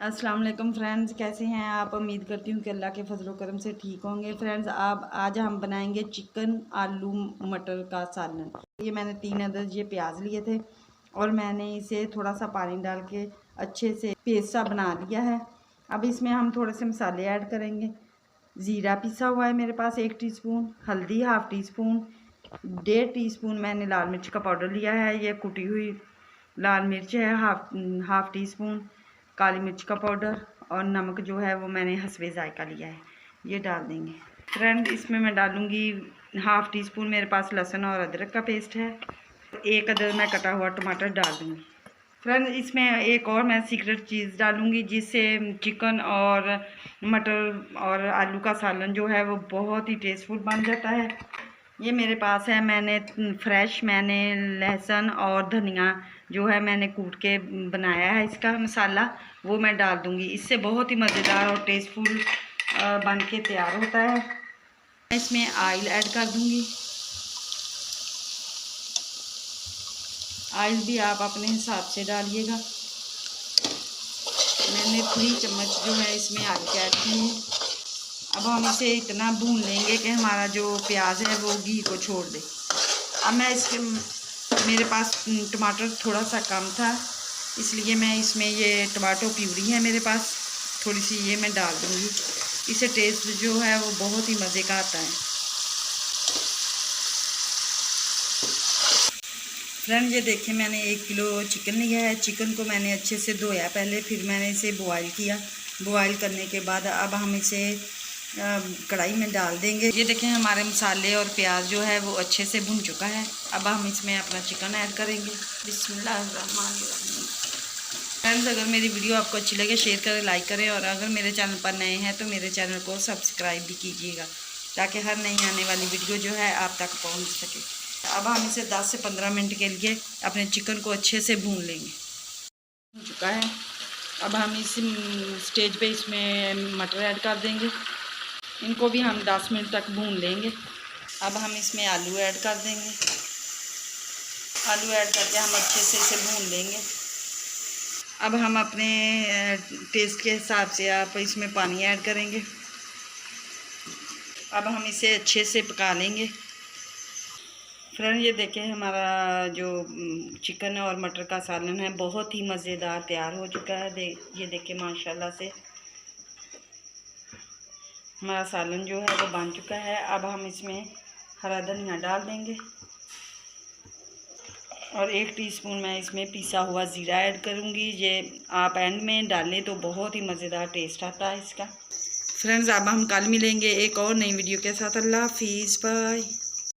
अस्सलाम वालेकुम फ्रेंड्स, कैसे हैं आप। उम्मीद करती हूँ कि अल्लाह के फजलो करम से ठीक होंगे। फ्रेंड्स आज हम बनाएंगे चिकन आलू मटर का सालन। ये मैंने 3 अदद ये प्याज लिए थे और मैंने इसे थोड़ा सा पानी डाल के अच्छे से पेस्ट सा बना लिया है। अब इसमें हम थोड़े से मसाले ऐड करेंगे। ज़ीरा पिसा हुआ है मेरे पास 1 टीस्पून, हल्दी हाफ़ टी स्पून, 1.5 टीस्पून मैंने लाल मिर्च का पाउडर लिया है। ये कुटी हुई लाल मिर्च है हाफ़ टी स्पून, काली मिर्च का पाउडर और नमक जो है वो मैंने हस्बे जायका लिया है, ये डाल देंगे। फ्रेंड इसमें मैं डालूँगी हाफ़ टी स्पून मेरे पास लहसुन और अदरक का पेस्ट है। 1 अदद मैं कटा हुआ टमाटर डाल दूँगी। फ्रेंड इसमें एक और मैं सीक्रेट चीज़ डालूँगी जिससे चिकन और मटर और आलू का सालन जो है वो बहुत ही टेस्टफुल बन जाता है। ये मेरे पास है, मैंने लहसुन और धनिया जो है मैंने कूट के बनाया है इसका मसाला, वो मैं डाल दूँगी। इससे बहुत ही मज़ेदार और टेस्टफुल बन के तैयार होता है। इसमें ऑयल ऐड कर दूँगी। ऑयल भी आप अपने हिसाब से डालिएगा। मैंने 3 चम्मच जो है इसमें ऑयल ऐड की है। अब हम इसे इतना भून लेंगे कि हमारा जो प्याज है वो घी को छोड़ दे। अब मेरे पास टमाटर थोड़ा सा कम था, इसलिए मैं इसमें ये टमाटो प्यूरी है मेरे पास, थोड़ी सी ये मैं डाल दूँगी। इसे टेस्ट जो है वो बहुत ही मज़े का आता है। फ्रेंड ये देखिए मैंने 1 किलो चिकन लिया है। चिकन को मैंने अच्छे से धोया पहले, फिर मैंने इसे बॉयल किया। बॉयल करने के बाद अब हम इसे कढ़ाई में डाल देंगे। ये देखें हमारे मसाले और प्याज जो है वो अच्छे से भुन चुका है। अब हम इसमें अपना चिकन ऐड करेंगे। बिस्मिल्लाहिर्रहमानिर्रहीम। फ्रेंड्स अगर मेरी वीडियो आपको अच्छी लगे शेयर करें, लाइक करें और अगर मेरे चैनल पर नए हैं तो मेरे चैनल को सब्सक्राइब भी कीजिएगा ताकि हर नई आने वाली वीडियो जो है आप तक पहुँच सके। अब हम इसे 10 से 15 मिनट के लिए अपने चिकन को अच्छे से भून लेंगे। हो चुका है। अब हम इस स्टेज पे इसमें मटर ऐड कर देंगे। इनको भी हम 10 मिनट तक भून लेंगे। अब हम इसमें आलू ऐड कर देंगे। आलू ऐड करके हम अच्छे से इसे भून लेंगे। अब हम अपने टेस्ट के हिसाब से आप इसमें पानी ऐड करेंगे। अब हम इसे अच्छे से पका लेंगे। फ्रेंड ये देखें हमारा जो चिकन और मटर का सालन है बहुत ही मज़ेदार तैयार हो चुका है। ये देखें माशाल्लाह से हमारा सालन जो है वो बन चुका है। अब हम इसमें हरा धनिया डाल देंगे और 1 टीस्पून मैं इसमें पिसा हुआ ज़ीरा ऐड करूँगी। ये आप एंड में डालें तो बहुत ही मज़ेदार टेस्ट आता है इसका। फ्रेंड्स अब हम कल मिलेंगे एक और नई वीडियो के साथ। अल्लाह हाफिज़, बाय।